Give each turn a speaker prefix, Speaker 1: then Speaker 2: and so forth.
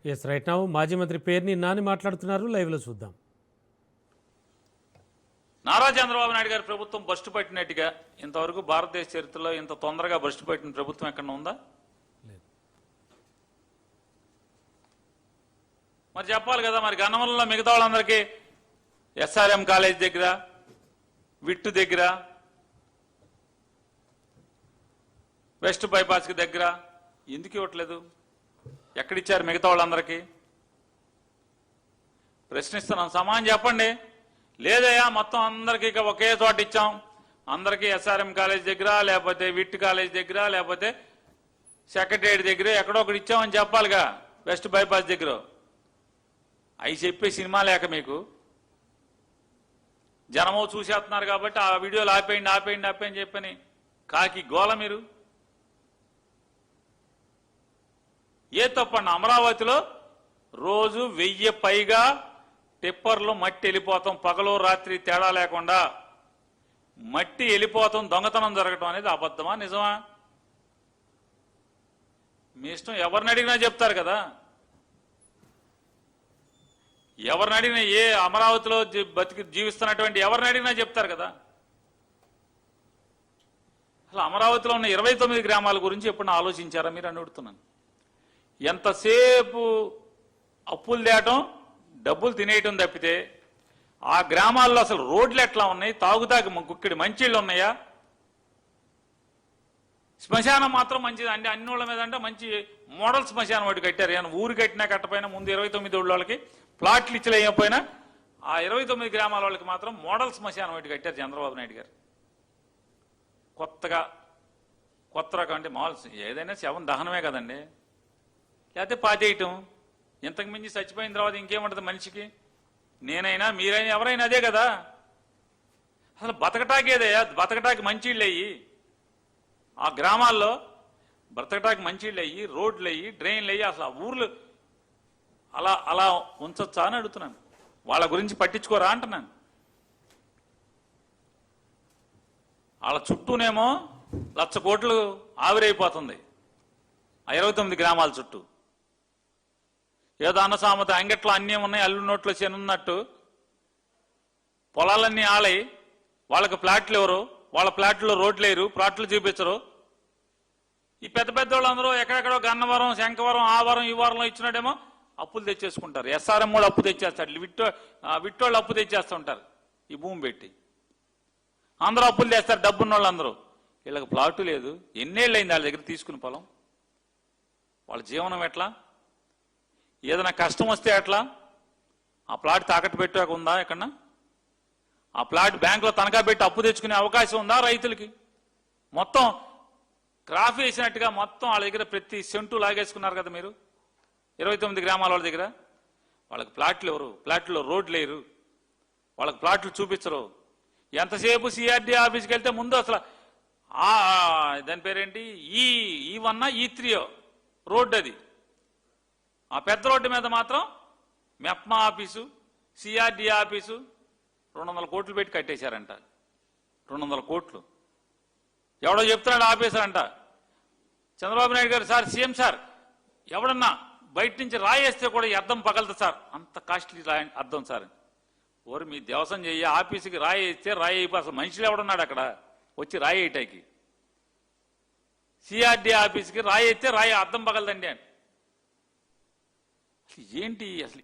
Speaker 1: Yes right now మాజీ మంత్రి పేర్ని నాని మాట్లాడుతున్నారు, లైవ్లో చూద్దాం.
Speaker 2: నారా చంద్రబాబు నాయుడు గారి ప్రభుత్వం బస్టు పట్టినట్టుగా ఇంతవరకు భారతదేశ చరిత్రలో ఇంత తొందరగా బస్టు పట్టిన ప్రభుత్వం ఎక్కడ ఉందా? మరి చెప్పాలి కదా. మరి గన్నవరంలో మిగతా వాళ్ళందరికీ ఎస్ఆర్ఎం కాలేజ్ దగ్గర, విట్టు దగ్గర, వెస్ట్ బైపాస్కి దగ్గర ఎందుకు ఇవ్వట్లేదు? ఎక్కడిచ్చారు మిగతా వాళ్ళందరికీ? ప్రశ్నిస్తున్నాం, సమానం చెప్పండి. లేదయ్యా మొత్తం అందరికీ ఇక ఒకే చోట ఇచ్చాం, అందరికీ ఎస్ఆర్ఎం కాలేజ్ దగ్గర, లేకపోతే విట్ కాలేజ్ దగ్గర, లేకపోతే సెక్రటరియట్ దగ్గర ఎక్కడో ఒకటి ఇచ్చామని చెప్పాలిగా. వెస్ట్ బైపాస్ దగ్గర అవి చెప్పే సినిమా లేక మీకు జనమో చూసేస్తున్నారు కాబట్టి ఆ వీడియోలు ఆపేయండి ఆపేయండి ఆపేయని చెప్పని కాకి గోల. మీరు ఏ తప్పండి? అమరావతిలో రోజు 1000 పైగా టిప్పర్లు మట్టి వెళ్ళిపోతాం, పగలు రాత్రి తేడా లేకుండా మట్టి వెళ్ళిపోతాం, దొంగతనం జరగటం అనేది అబద్ధమా నిజమా? మీ ఇష్టం, ఎవరిని అడిగినా చెప్తారు కదా. ఎవరిని అడిగినా, ఏ అమరావతిలో బతికి జీవిస్తున్నటువంటి ఎవరిని అడిగినా చెప్తారు కదా. అసలు అమరావతిలో ఉన్న 29 గ్రామాల గురించి ఎప్పుడు ఆలోచించారా మీరు అని అడుగుతున్నాను. ఎంతసేపు అప్పులు తేయటం, డబ్బులు తినేయటం తప్పితే ఆ గ్రామాల్లో అసలు రోడ్లు ఎట్లా ఉన్నాయి, తాగుతాకి గుక్కిడి మంచిళ్ళు ఉన్నాయా? శ్మశానం మాత్రం మంచిది అంటే అన్ని ఊళ్ళ మీద అంటే మంచి మోడల్ శ్మశానం ఒకటి కట్టారు. ఏమన్నా ఊరు కట్టినా కట్టపోయినా ముందు 29 వాళ్ళకి ప్లాట్లు ఇచ్చలేకపోయినా ఆ 29 గ్రామాల వాళ్ళకి మాత్రం మోడల్ శ్మశానం ఒకటి కట్టారు చంద్రబాబు నాయుడు గారు. కొత్త రకం అంటే మామూలు ఏదైనా శవం దహనమే కదండి, లేకపోతే పాతేయటం. ఇంతకు మించి చచ్చిపోయిన తర్వాత ఇంకేముంటుంది మనిషికి? నేనైనా మీరైనా ఎవరైనా అదే కదా. అసలు బతకటాకేదయ్యా, బతకటాకి మంచిళ్ళు అయ్యి ఆ గ్రామాల్లో బ్రతకటానికి మంచిళ్ళు అయ్యి, రోడ్లు అయ్యి, డ్రైన్లు అయ్యి, అసలు ఆ ఊర్లు అలా అలా ఉంచొచ్చా అని అడుగుతున్నాను. వాళ్ళ గురించి పట్టించుకోరా అంటున్నాను. వాళ్ళ చుట్టూనేమో 1,00,000 కోట్లు ఆవిరైపోతుంది ఆ 29 గ్రామాల చుట్టూ. ఏదో అన్న సామెత, అంగట్లో అన్నీ ఉన్నాయి అల్లు నోట్లో చేనున్నట్టు పొలాలన్నీ ఆలై వాళ్ళకి ప్లాట్లు ఎవరు, వాళ్ళ ప్లాట్లో రోడ్లు వేయరు, ప్లాట్లు చూపించరు. ఈ పెద్ద పెద్ద వాళ్ళందరూ ఎక్కడెక్కడో గన్నవరం, శంకవరం, ఆ వారం ఈ వారంలో ఇచ్చినాడేమో అప్పులు తెచ్చేసుకుంటారు. ఎస్ఆర్ఎం వాళ్ళు అప్పు తెచ్చేస్తాడు, విట్టోళ్ళు అప్పు తెచ్చేస్తుంటారు ఈ భూమి పెట్టి. అందరూ అప్పులు తెస్తారు, డబ్బున్న వాళ్ళందరూ. వీళ్ళకి ప్లాటు లేదు. ఎన్నేళ్ళు అయింది వాళ్ళ దగ్గర తీసుకుని పొలం? వాళ్ళ జీవనం ఎట్లా? ఏదైనా కష్టం వస్తే ఎట్లా? ఆ ప్లాట్ తాకట్టు పెట్టాక ఉందా ఎక్కడన్నా? ఆ ప్లాట్ బ్యాంకులో తనఖా పెట్టి అప్పు తెచ్చుకునే అవకాశం ఉందా రైతులకి? మొత్తం క్రాఫ్ వేసినట్టుగా మొత్తం వాళ్ళ దగ్గర ప్రతి సెంటు లాగేసుకున్నారు కదా మీరు 29 గ్రామాల వాళ్ళ దగ్గర. వాళ్ళకి ప్లాట్లు ఎవరు? ప్లాట్లో రోడ్లు లేరు, వాళ్ళకి ప్లాట్లు చూపించరు. ఎంతసేపు సిఆర్డీ ఆఫీస్కి వెళ్తే ముందు అసలు దాని పేరేంటి, ఈ1 ఈ3 రోడ్డు, అది ఆ పెద్ద రోడ్డు మీద మాత్రం మెప్మా ఆఫీసు, సిఆర్డీ ఆఫీసు 200 కోట్లు పెట్టి కట్టేశారంట. 200 కోట్లు ఎవడో చెప్తున్నాడు ఆఫీసర్ చంద్రబాబు నాయుడు గారు, సార్ సీఎం సార్, ఎవడన్నా బయట నుంచి రాయేస్తే కూడా ఈ అద్దం పగలదు సార్, అంత కాస్ట్లీ అద్దం సార్. ఓరు మీ దేవసం చెయ్యి, ఆఫీసుకి రాయేస్తే రాయిపోయి అసలు మనుషులు ఎవడున్నాడు అక్కడ వచ్చి రాయేయటానికి? సిఆర్డీ ఆఫీస్కి రాయేస్తే అద్దం పగలదండి అని ఏంటి అసలు?